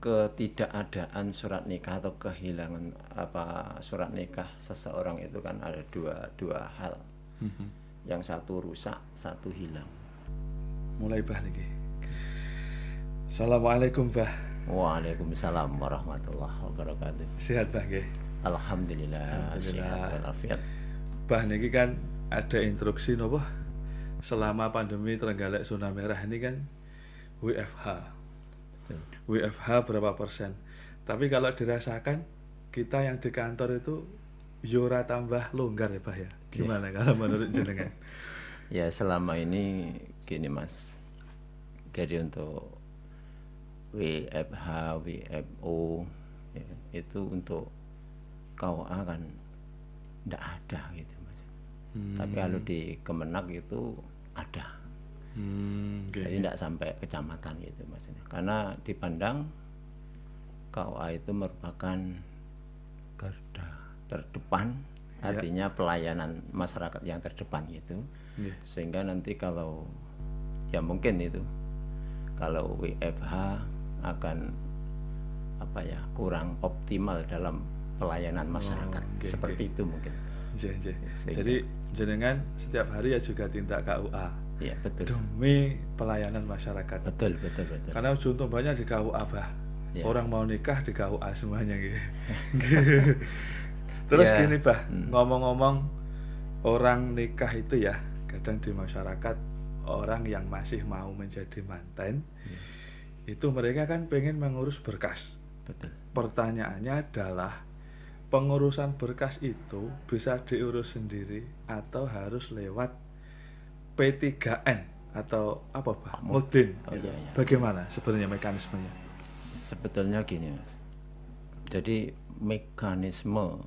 ketidakadaan surat nikah atau kehilangan surat nikah seseorang itu kan ada dua hal. Yang satu rusak, satu hilang. Mulai bah niki. Assalamualaikum bah. Waalaikumsalam warahmatullahi wabarakatuh. Sehat bah nggih. Alhamdulillah, sehat walafiat. Bah niki kan ada instruksi nopo selama pandemi Trenggalek zona merah ini kan WFH. WFH berapa persen. Tapi kalau dirasakan kita yang di kantor itu yora tambah longgar ya Bah ya. Gimana kalau menurut jenengan? Ya selama ini gini Mas. Jadi untuk WFH, WFO ya, itu untuk KUA kan enggak ada gitu Mas. Tapi kalau di Kemenak itu ada. Jadi tidak sampai kecamatan gitu maksudnya. Karena dipandang KUA itu merupakan garda terdepan, artinya pelayanan masyarakat yang terdepan gitu. Sehingga nanti kalau ya mungkin itu kalau WFH akan kurang optimal dalam pelayanan masyarakat seperti itu mungkin. Jadi jenengan setiap hari ya juga tindak KUA. Iya betul. Demi pelayanan masyarakat. Betul. Karena ujung tombaknya di KUA Bah. Ya. Orang mau nikah di KUA semuanya gitu. Terus ya. Gini Bah, ngomong-ngomong orang nikah itu ya kadang di masyarakat orang yang masih mau menjadi manten itu mereka kan pengen mengurus berkas. Betul. Pertanyaannya adalah pengurusan berkas itu bisa diurus sendiri atau harus lewat P3N atau apa Pak? Mudin. Iya. Bagaimana sebenarnya mekanismenya? Sebetulnya gini Mas. Jadi mekanisme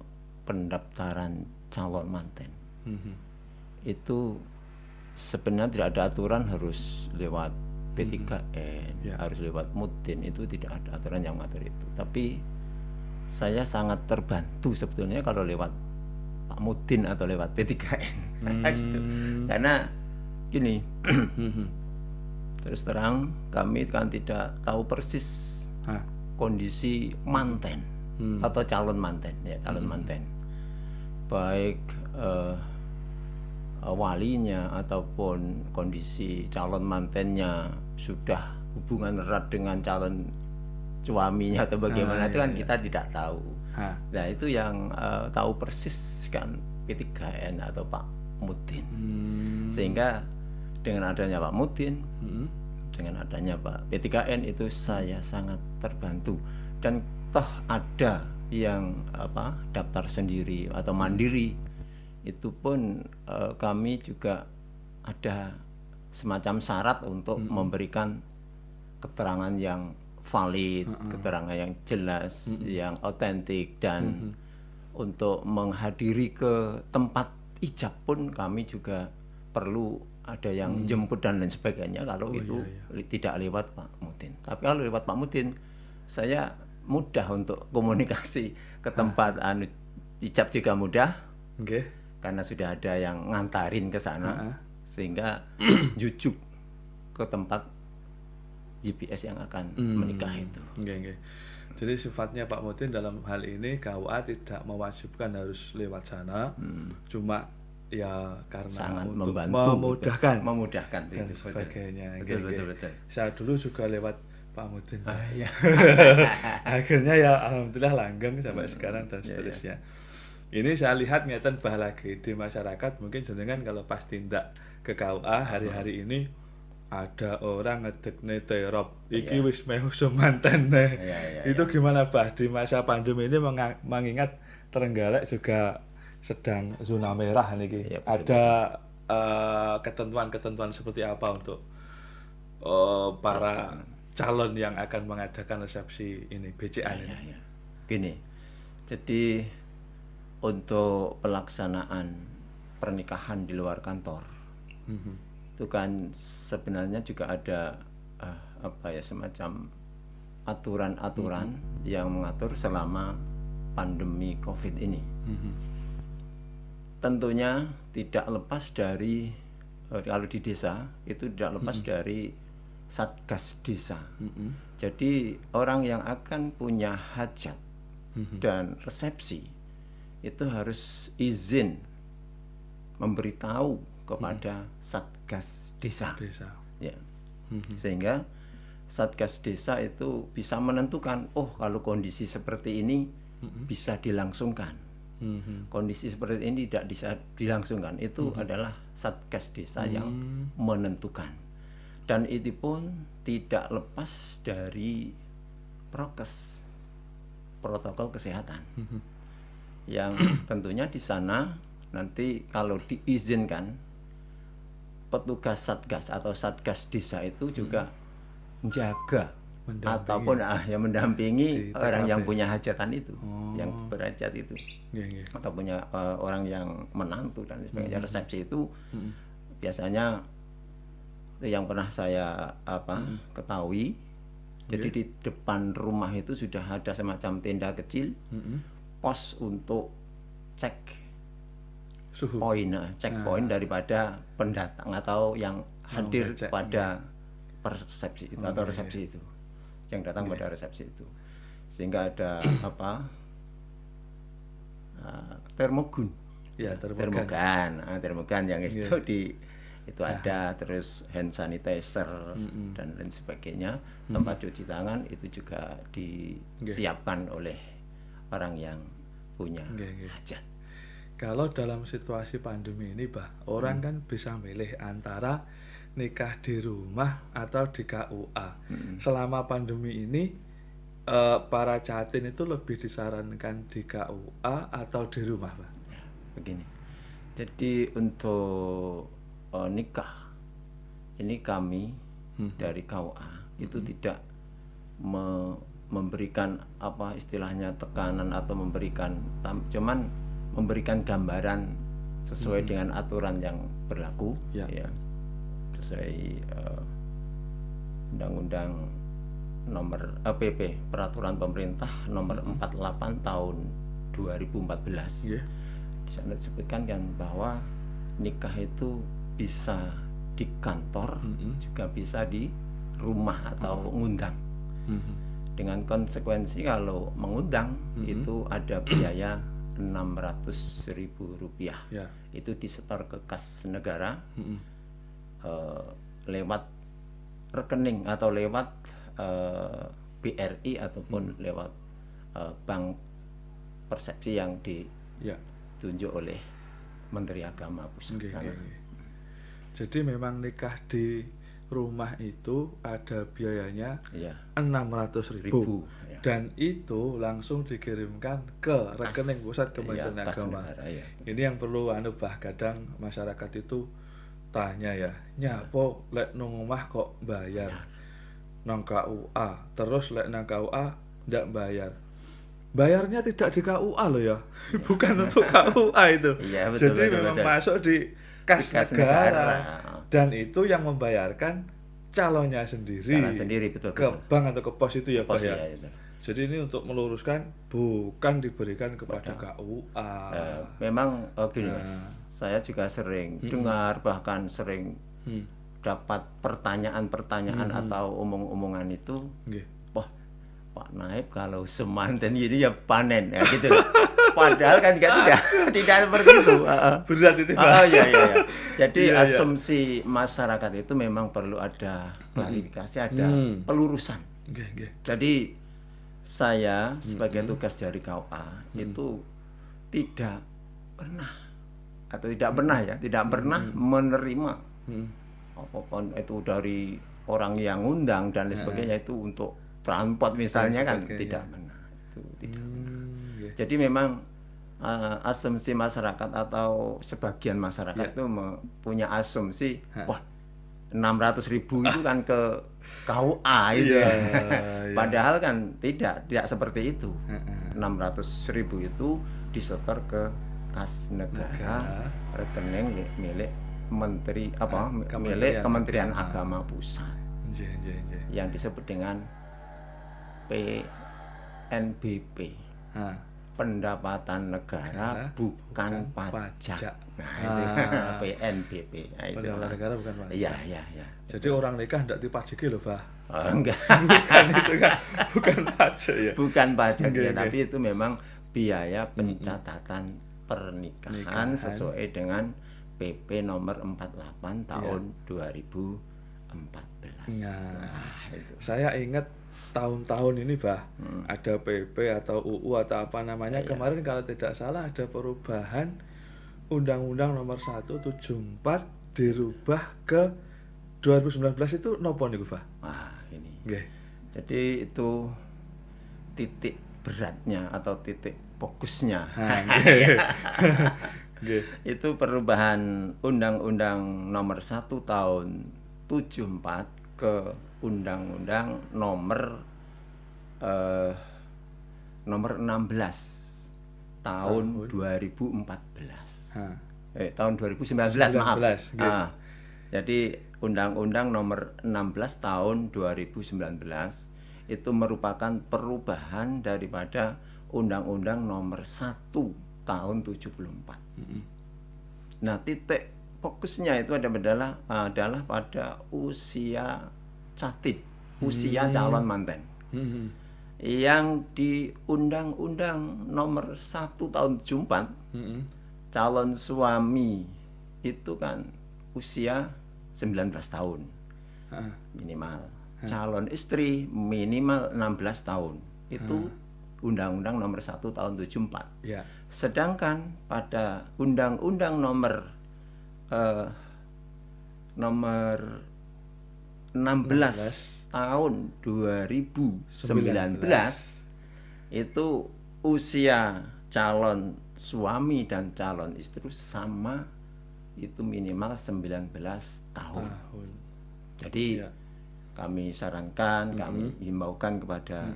pendaftaran calon manten itu sebenarnya tidak ada aturan harus lewat P3N, harus lewat Mudin, itu tidak ada aturan yang mengatur itu. Tapi saya sangat terbantu sebetulnya kalau lewat Pak Mudin atau lewat P3N gitu. Karena gini, terus terang kami kan tidak tahu persis kondisi manten atau calon manten, ya calon manten, baik walinya ataupun kondisi calon mantennya sudah hubungan erat dengan calon suaminya atau bagaimana itu kan kita tidak tahu. Nah itu yang tahu persis kan P3N atau Pak Mudin. Sehingga dengan adanya Pak Mudin, dengan adanya Pak P3N itu saya sangat terbantu. Dan toh ada yang daftar sendiri atau mandiri, itu pun kami juga ada semacam syarat untuk memberikan keterangan yang valid, keterangan yang jelas, yang otentik, dan untuk menghadiri ke tempat ijab pun kami juga perlu ada yang jemput dan lain sebagainya kalau tidak lewat Pak Mudin. Tapi kalau lewat Pak Mudin, saya mudah untuk komunikasi ke tempat ijab juga mudah, karena sudah ada yang ngantarin ke sana, sehingga jujuk ke tempat GPS yang akan menikah itu. Jadi sifatnya Pak Mudin dalam hal ini KUA tidak mewajibkan harus lewat sana, cuma ya karena sangat untuk memudahkan dan itu sebagainya. Betul. Saya dulu juga lewat Pak Mudin. Akhirnya ya alhamdulillah langgeng sampai sekarang dan seterusnya. Ini saya lihat ngeten bah lagi di masyarakat, mungkin jenengan kalau pas tindak ke KUA hari-hari ini ada orang ngedekne terop iki wis meh sumantene. Itu gimana Bah di masa pandemi ini mengingat Trenggalek juga sedang zona merah niki. Ada ketentuan-ketentuan seperti apa untuk para calon yang akan mengadakan resepsi ini BCA ini? Gini. Jadi untuk pelaksanaan pernikahan di luar kantor itu kan sebenarnya juga ada semacam aturan-aturan yang mengatur selama pandemi COVID ini. Tentunya tidak lepas dari kalau di desa itu tidak lepas dari satgas desa. Jadi orang yang akan punya hajat dan resepsi itu harus izin memberitahu kepada satgas desa. Ya. Sehingga satgas desa itu bisa menentukan, oh kalau kondisi seperti ini bisa dilangsungkan. Kondisi seperti ini tidak bisa dilangsungkan. Itu adalah satgas desa yang menentukan. Dan itu pun tidak lepas dari prokes, protokol kesehatan. Yang tentunya di sana nanti kalau diizinkan, petugas satgas atau satgas desa itu juga menjaga ataupun yang mendampingi orang yang punya hajatan itu, yang berhajat itu, atau punya orang yang menantu dan sebagainya. Resepsi itu biasanya yang pernah saya ketahui, jadi di depan rumah itu sudah ada semacam tenda kecil, pos untuk cek suhu checkpoint daripada pendatang atau yang hadir pada persepsi itu atau resepsi itu, yang datang pada resepsi itu, sehingga ada termogun, termogan yang itu itu ada, terus hand sanitizer dan lain sebagainya, tempat cuci tangan itu juga disiapkan oleh orang yang punya hajat. Kalau dalam situasi pandemi ini, orang kan bisa milih antara nikah di rumah atau di KUA. Selama pandemi ini, para catin itu lebih disarankan di KUA atau di rumah, Pak? Ya, begini. Jadi untuk nikah, ini kami dari KUA itu tidak memberikan istilahnya tekanan atau memberikan, cuman memberikan gambaran sesuai dengan aturan yang berlaku, ya sesuai Undang-Undang nomor PP, Peraturan Pemerintah nomor 48 tahun 2014. Di sana disebutkan kan bahwa nikah itu bisa di kantor, juga bisa di rumah atau mengundang. Dengan konsekuensi kalau mengundang itu ada biaya Rp600.000, itu disetor ke kas negara lewat rekening atau lewat BRI ataupun lewat bank persepsi yang ditunjuk oleh Menteri Agama Pusat. Jadi memang nikah di rumah itu ada biayanya Rp600.000, dan itu langsung dikirimkan ke rekening pusat Kementerian Agama. Ini yang perlu kadang masyarakat itu tanya nyapo lek nang omah kok bayar nang KUA, terus lek nang KUA ndak bayar. Bayarnya tidak di KUA loh ya, bukan untuk KUA itu. Jadi memang masuk di kas negara. Dan itu yang membayarkan calonnya sendiri, ke bank atau ke pos itu ya Pak ya. Jadi ini untuk meluruskan, bukan diberikan kepada KUA. Memang gini Mas, saya juga sering dengar, bahkan sering dapat pertanyaan-pertanyaan atau omong-omongan itu, wah Pak Naib kalau semanten ini ya panen ya gitu. Padahal kan tidak seperti itu. Berat itu Pak. Iya. Jadi asumsi masyarakat itu memang perlu ada klarifikasi, ada pelurusan. Jadi saya sebagai tugas dari KUA itu tidak pernah menerima apapun itu dari orang yang ngundang dan lain sebagainya itu untuk transport misalnya kan tidak pernah. Itu tidak pernah. Jadi memang asumsi masyarakat atau sebagian masyarakat itu punya asumsi, wah 600.000 itu kan ke KUA itu. Padahal kan tidak seperti itu. 600.000 itu disetor ke kas negara, rekening milik milik Kementerian Agama Pusat. Yang disebut dengan PNBP. pendapatan negara bukan pajak. Nah, itu PNBP. Nah, itu. Pendapatan negara bukan pajak. Iya. Jadi orang nikah tidak dipajaki loh, Pak. Oh, enggak. Bukan itu kan, bukan pajak ya. Bukan pajak ya, Okay. tapi itu memang biaya pencatatan pernikahan sesuai dengan PP nomor 48 tahun 2014. Nah, itu. Saya ingat tahun-tahun ini, ada PP atau UU atau apa namanya. Kemarin kalau tidak salah ada perubahan Undang-Undang nomor 174 dirubah ke 2019 itu nopo niku, Pak? Wah, ini. Nggih. Jadi itu titik beratnya atau titik fokusnya. Itu perubahan Undang-Undang nomor 1 tahun 74 ke Undang-Undang nomor 16 tahun 2014. Tahun 2019 maaf. Jadi Undang-Undang nomor 16 tahun 2019 itu merupakan perubahan daripada Undang-Undang nomor 1 tahun 74. Nah, titik fokusnya itu adalah pada usia catid, usia calon manten. Yang di Undang-Undang nomor 1 tahun 74 calon suami itu kan usia 19 tahun minimal. Calon istri minimal 16 tahun. Itu Undang-Undang nomor 1 tahun 74. Ya. Sedangkan pada Undang-Undang nomor 16 tahun 2019 itu usia calon suami dan calon istri sama, itu minimal 19 tahun. Jadi kami sarankan, kami himbaukan kepada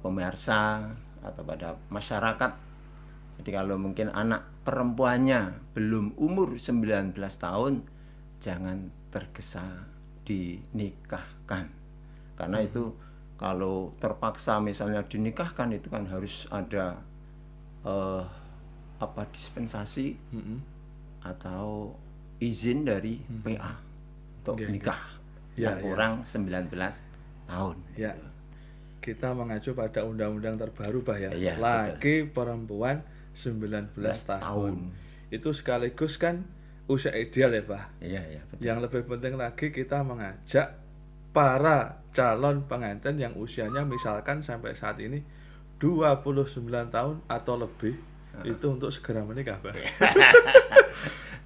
pemirsa atau pada masyarakat, jadi kalau mungkin anak perempuannya belum umur 19 tahun, jangan tergesa dinikahkan. Karena itu kalau terpaksa misalnya dinikahkan itu kan harus ada dispensasi atau izin dari PA untuk nikah yang kurang 19 tahun. Ya. Kita mengacu pada undang-undang terbaru, Pak ya. Iya, laki perempuan 19 tahun. Itu sekaligus kan usia ideal ya, Pak. Iya, betul. Yang lebih penting lagi kita mengajak para calon pengantin yang usianya misalkan sampai saat ini 29 tahun atau lebih itu untuk segera menikah, Pak.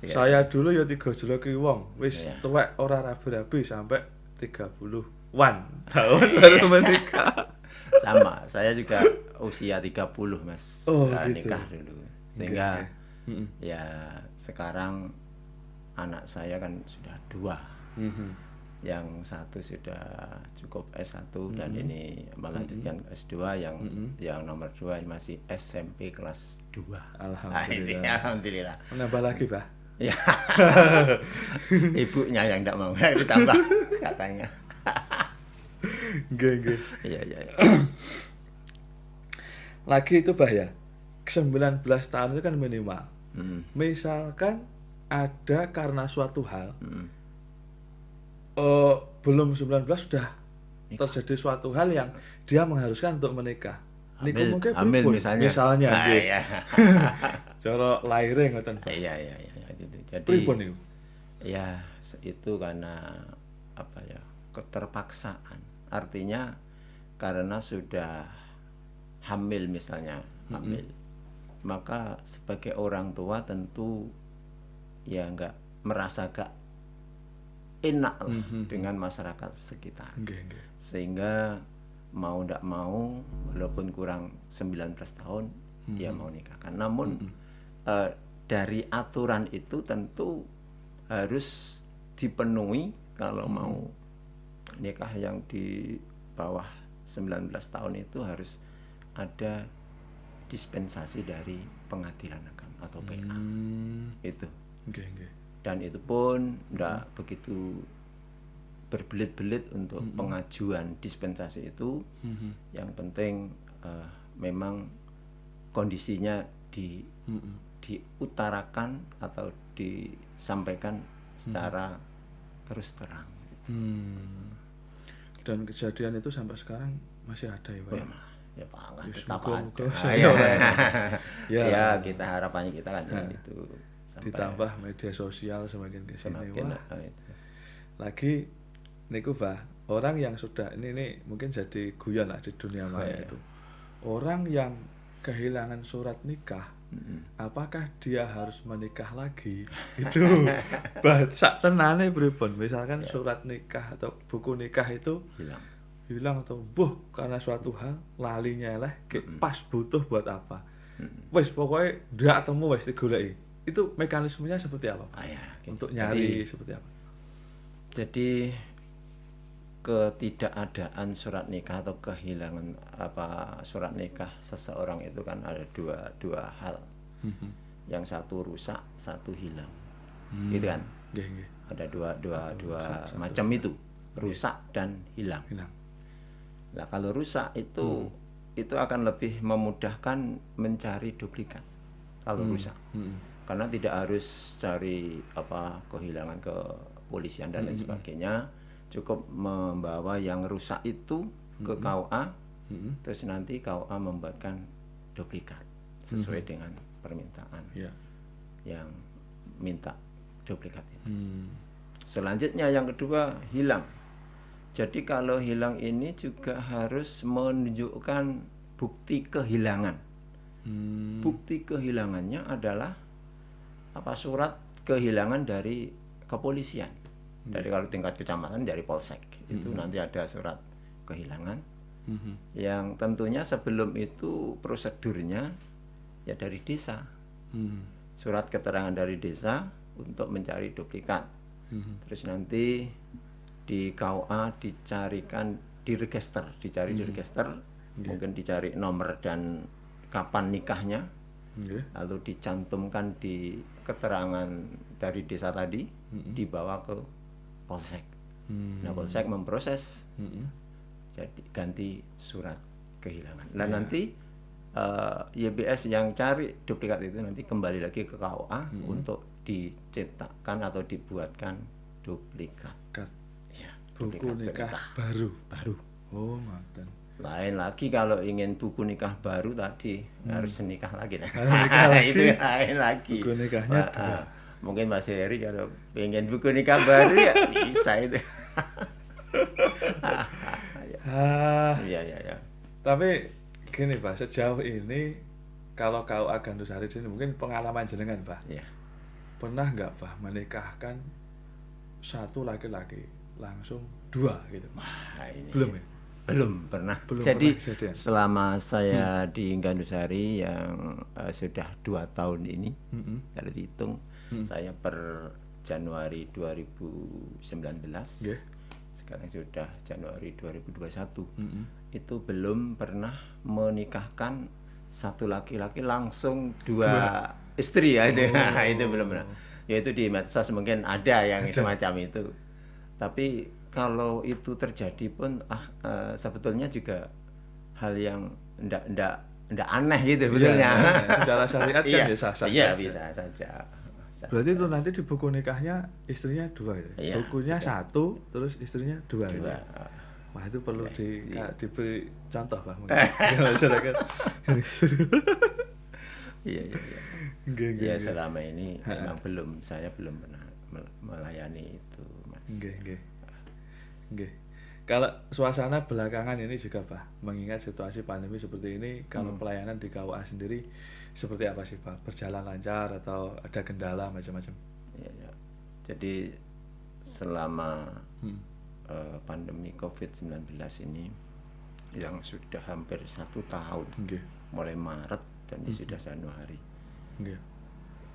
Saya dulu ya 3 wong wis tuwek ora rabi-rabi sampai 30-an tahun baru menikah. Sama, saya juga usia 30 Mas, gitu. nikah dulu. Sehingga ya sekarang anak saya kan sudah 2. Yang satu sudah cukup S1 dan ini melanjutkan S2, yang nomor 2 masih SMP kelas 2. Alhamdulillah. Menambah lagi, Pak. Ya. Ibunya yang enggak mau ditambah katanya. Nggih. Iya. Lagi itu, Bah ya. 19 tahun itu kan minimal. Misalkan ada karena suatu hal belum 19 sudah terjadi suatu hal yang dia mengharuskan untuk menikah. Niku mungkin hamil misalnya. Iya. Cara lahire ngoten. Iya. Jadi pripun niku? Ya, itu karena keterpaksaan. Artinya karena sudah hamil misalnya, maka sebagai orang tua tentu ya enggak merasa gak enak lah dengan masyarakat sekitar. Sehingga mau ndak mau walaupun kurang 19 tahun ya mau nikahkan. Namun dari aturan itu tentu harus dipenuhi kalau mau nikah yang di bawah 19 tahun itu harus ada dispensasi dari pengadilan agama atau PA. Itu. Dan itu pun tidak begitu berbelit-belit untuk pengajuan dispensasi itu. Yang penting memang kondisinya diutarakan atau disampaikan secara terus terang. Dan kejadian itu sampai sekarang masih ada ya Pak? Ya Pak, tetap ada. Ya, kita harapannya kita kan itu. Ditambah media sosial semakin kesini. Lagi niku Pak, orang yang sudah ini mungkin jadi guyon lah di dunia maya itu. Orang yang kehilangan surat nikah, apakah dia harus menikah lagi? Itu sak tenane pripun? Misalkan surat nikah atau buku nikah itu hilang atau karena suatu hal lali nyeleh pas butuh buat apa? Wes pokoknya ndak temu wes digoleki. Itu mekanismenya seperti apa? Untuk nyari seperti apa? Jadi ketidakadaan surat nikah atau kehilangan surat nikah seseorang itu kan ada dua hal. Yang satu rusak, satu hilang. Gitu kan? Ada dua macam itu, rusak dan hilang. Nah, kalau rusak itu akan lebih memudahkan mencari duplikat. Kalau rusak. Karena tidak harus cari kehilangan ke polisian dan lain sebagainya. Cukup membawa yang rusak itu ke KUA, terus nanti KUA membuatkan duplikat sesuai dengan permintaan yang minta duplikat itu. Selanjutnya yang kedua, hilang. Jadi kalau hilang ini juga harus menunjukkan bukti kehilangan. Bukti kehilangannya adalah surat kehilangan dari kepolisian. Dari kalau tingkat kecamatan dari polsek itu nanti ada surat kehilangan yang tentunya sebelum itu prosedurnya ya dari desa, surat keterangan dari desa untuk mencari duplikat. Terus nanti di KUA dicarikan di register, mungkin dicari nomor dan kapan nikahnya, lalu dicantumkan di keterangan dari desa tadi, dibawa ke polsek. Nah, polsek memproses, jadi ganti surat kehilangan. Dan nanti YBS yang cari duplikat itu nanti kembali lagi ke KUA untuk dicetakkan atau dibuatkan duplikat. Buku nikah baru. Oh, ngoten. Lain lagi kalau ingin buku nikah baru tadi harus nikah lagi. Itu lain lagi. Buku nikahnya mungkin Mas Heri kalau pengen buku nikah baru ya bisa itu. Ya. Tapi gini Pak, sejauh ini kalau KUA Gandusari ini mungkin pengalaman jenengan Pak. Pernah nggak Pak menikahkan satu laki-laki langsung dua gitu? Belum ya? Belum pernah. Jadi selama saya di Gandusari yang sudah 2 tahun ini, kalau dihitung saya per Januari 2019, sekarang sudah Januari 2021, itu belum pernah menikahkan satu laki-laki langsung dua istri ya itu. Itu belum pernah. Yaitu di medsos mungkin ada yang semacam itu. Tapi kalau itu terjadi pun sebetulnya juga hal yang ndak aneh gitu sebetulnya. Secara syariat kan bisa saja. Iya, bisa saja. Berarti itu nanti di buku nikahnya istrinya 2 gitu. Bukunya 1 terus istrinya 2 gitu. Wah, itu perlu diberi contoh Pak mungkin. Masyarakat. Iya. Ya selama ini memang saya belum pernah melayani itu, Mas. Nggih. Kalau suasana belakangan ini juga Pak, mengingat situasi pandemi seperti ini, kalau pelayanan di KUA sendiri seperti apa sih Pak? Berjalan lancar atau ada kendala macam-macam? Ya. Jadi selama pandemi COVID-19 ini yang sudah hampir 1 tahun, mulai Maret dan ini sudah Januari.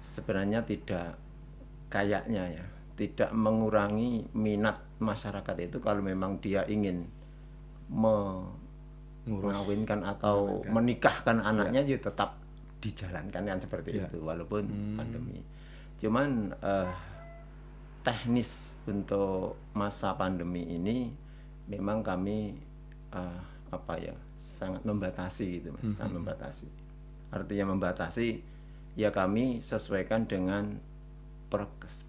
Sebenarnya tidak mengurangi minat masyarakat itu kalau memang dia ingin mengawinkan atau menikahkan anaknya juga tetap dijalankan kan seperti itu walaupun pandemi. Cuman teknis untuk masa pandemi ini memang kami sangat membatasi gitu Mas, sangat membatasi. Artinya membatasi, ya kami sesuaikan dengan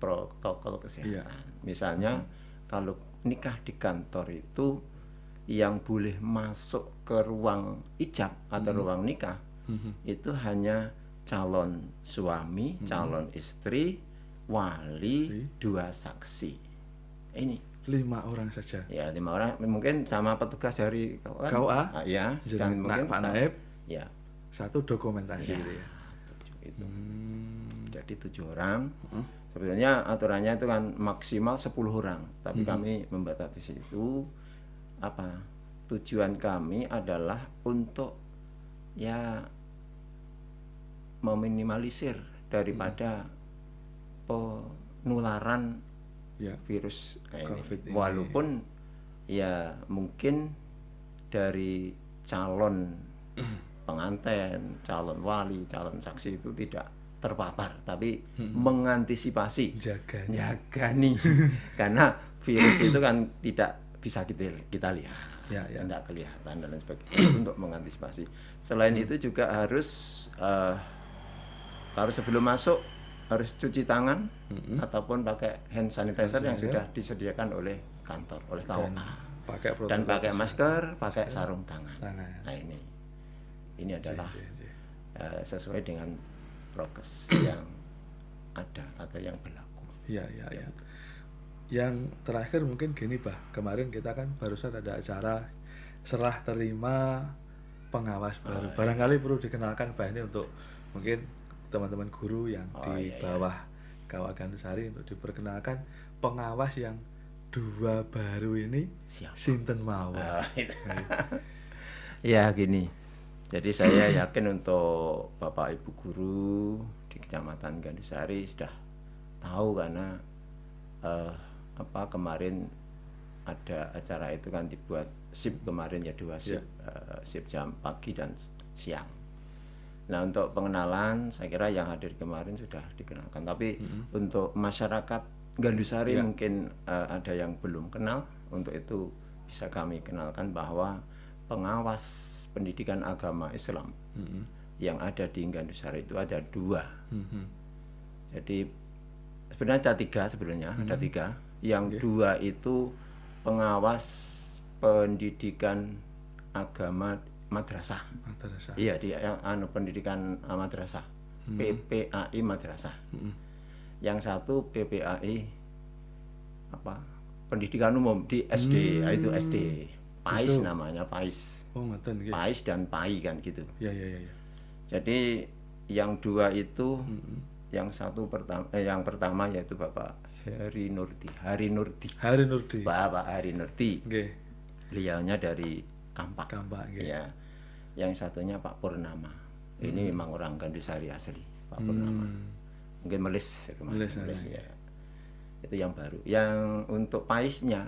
protokol kesehatan. Misalnya kalau nikah di kantor itu yang boleh masuk ke ruang ijab atau ruang nikah itu hanya calon suami, calon istri, wali, 2 saksi. Ini 5 orang saja. ya, 5 orang, mungkin sama petugas dari KUA. Ya, dan mungkin Pak Naib. Ya. 1 dokumentasi gitu ya. Itu. Jadi 7 orang. Sebenarnya aturannya itu kan maksimal 10 orang, tapi kami membatasi itu apa? Tujuan kami adalah untuk ya meminimalisir daripada penularan virus ini. Walaupun ya mungkin dari calon pengantin, calon wali, calon saksi itu tidak terpapar, tapi mengantisipasi, jaga nih, karena virus itu kan tidak bisa kita lihat, tidak kelihatan dan lain sebagainya. Untuk mengantisipasi. Selain itu juga harus kalau sebelum masuk harus cuci tangan ataupun pakai hand sanitizer yang sudah disediakan oleh kantor, oleh KUA. Dan pakai masker, pakai sarung tangan. Nah ini adalah sesuai dengan prokes yang ada atau yang berlaku. Ya. Yang terakhir mungkin gini, Bah. Kemarin kita kan barusan ada acara serah terima pengawas baru. Barangkali perlu dikenalkan, Bah, ini untuk mungkin teman-teman guru yang di bawah KUA Gandusari untuk diperkenalkan pengawas yang 2 baru ini. Sinten mawon. Ya gini. Jadi saya yakin untuk Bapak Ibu guru di Kecamatan Gandusari sudah tahu karena kemarin ada acara itu kan dibuat shift kemarin ya 2 shift, shift jam pagi dan siang. Nah untuk pengenalan saya kira yang hadir kemarin sudah dikenalkan, tapi untuk masyarakat Gandusari mungkin ada yang belum kenal. Untuk itu bisa kami kenalkan bahwa pengawas pendidikan agama Islam yang ada di Gandusari itu ada 2. Jadi sebenarnya ada 3 sebenarnya, ada 3. Yang 2 itu pengawas pendidikan agama madrasah. Iya, di pendidikan madrasah. PPAI madrasah. Yang 1 PPAI pendidikan umum di SD, itu SD. PAIS namanya, PAIS. PAIS dan PAI kan gitu. Ya. Jadi yang 2 itu yang yang pertama yaitu Bapak Hari Nurdi. Bapak Hari Nurdi. Beliaunya dari Kampak. Ya. Yang satunya Pak Purnama. Ini memang orang Gandusari asli, Pak Purnama. Mungkin melis ya. Itu yang baru. Yang untuk PAIS-nya,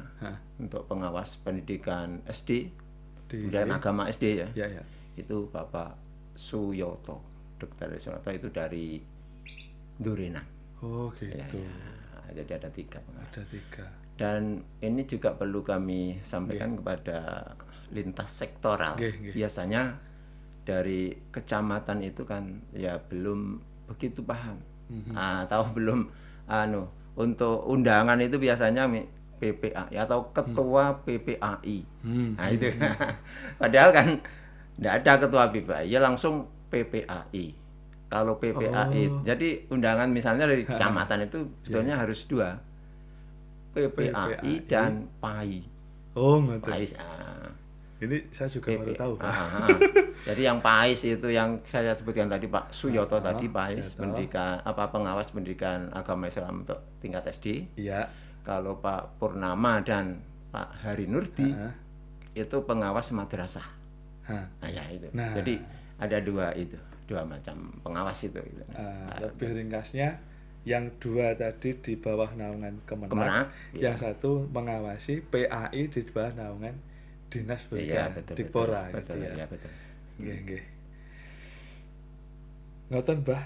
untuk pengawas pendidikan SD, pendidikan agama SD ya. Itu Bapak Suyoto, Dr. Suyoto itu dari Durenan. Oh gitu. Ya. Jadi ada 3 pengawas. Dan ini juga perlu kami sampaikan kepada lintas sektoral. Biasanya dari kecamatan itu kan ya belum begitu paham, atau belum untuk undangan itu biasanya PPAI atau ketua PPAI. Nah itu padahal kan tidak ada ketua PPAI, ya langsung PPAI. Kalau PPAI jadi undangan misalnya dari kecamatan itu sebetulnya harus 2, PPAI dan PAI. PAIS. Ini saya juga baru tahu, Pak. Jadi yang PAIS itu yang saya sebutkan tadi Pak Suyoto tadi, PAIS pendidikan pengawas pendidikan agama Islam untuk tingkat SD. Iya. Kalau Pak Purnama dan Pak Hari Nurdi itu pengawas madrasah. Ya itu. Jadi ada 2 itu, 2 macam pengawas itu. Lebih ringkasnya yang 2 tadi di bawah naungan Kemenak, yang 1 mengawasi PAI di bawah naungan Dinas Pendidikan Dipora. Betul. Nggih. Ngoten, Mbah.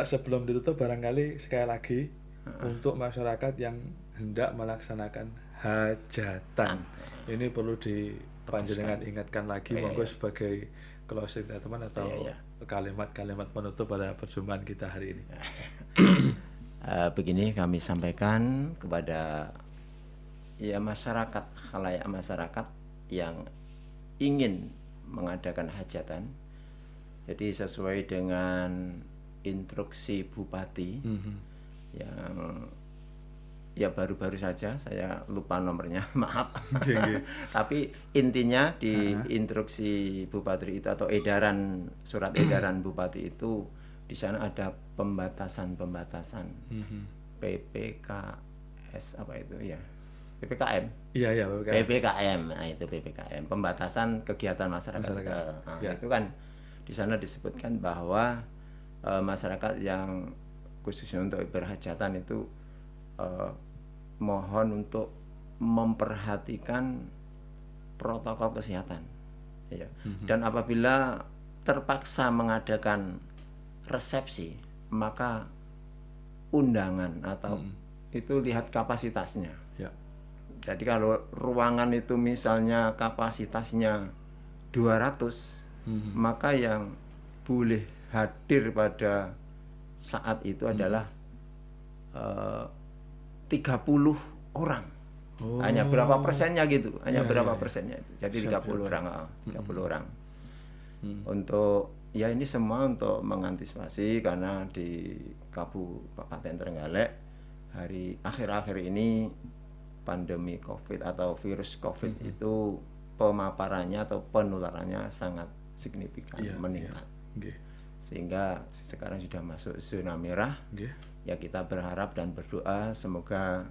Sebelum ditutup barangkali sekali lagi untuk masyarakat yang hendak melaksanakan hajatan. Ini perlu panjenengan ingatkan lagi monggo iya. sebagai closing teman atau Iya, iya. kalimat-kalimat penutup pada perjumpaan kita hari ini. Begini kami sampaikan kepada ya masyarakat, khalayak masyarakat yang ingin mengadakan hajatan. Jadi sesuai dengan instruksi Bupati yang ya baru-baru saja saya lupa nomornya, maaf. Tapi intinya di instruksi Bupati itu atau edaran surat edaran Bupati itu di sana ada pembatasan PPKS apa itu ya, PPKM. Iya iya PPKM. Nah itu PPKM, pembatasan kegiatan masyarakat. Nah, ya. itu kan di sana disebutkan bahwa masyarakat yang khususnya untuk berhajatan itu mohon untuk memperhatikan protokol kesehatan, ya. Dan apabila terpaksa mengadakan resepsi, maka undangan atau itu lihat kapasitasnya. Ya. Jadi kalau ruangan itu misalnya kapasitasnya 200, maka yang boleh hadir pada saat itu adalah 30 orang. Hanya berapa persennya gitu, hanya berapa persennya itu. Jadi 30 orang, 30 orang. Untuk ya ini semua untuk mengantisipasi karena di Kabupaten Trenggalek akhir-akhir ini pandemi COVID atau virus COVID itu pemaparannya atau penularannya sangat signifikan, meningkat. Sehingga sekarang sudah masuk zona merah. Ya kita berharap dan berdoa semoga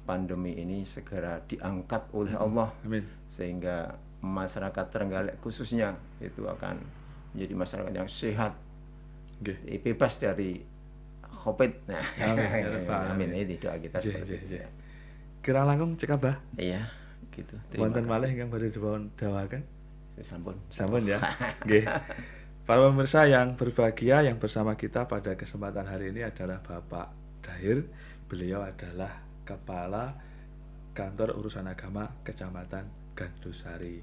pandemi ini segera diangkat oleh Allah. Amin. Sehingga masyarakat Trenggalek khususnya itu akan menjadi masyarakat yang sehat, bebas dari COVID. Nah, amin. Ini doa kita seperti itu. Kirang langkung cek Abah. Iya, gitu. Wonten malih ingkang badhe dawaken. Sampun ya. Nggih. Para pemirsa yang berbahagia, yang bersama kita pada kesempatan hari ini adalah Bapak Dahir. Beliau adalah Kepala Kantor Urusan Agama Kecamatan Gandusari.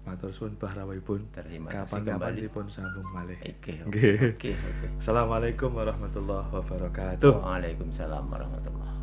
Matur suwun bahrawipun. Kapan-kapan dipun sambung malih. Oke. Assalamualaikum warahmatullahi wabarakatuh. Waalaikumsalam warahmatullahi wabarakatuh.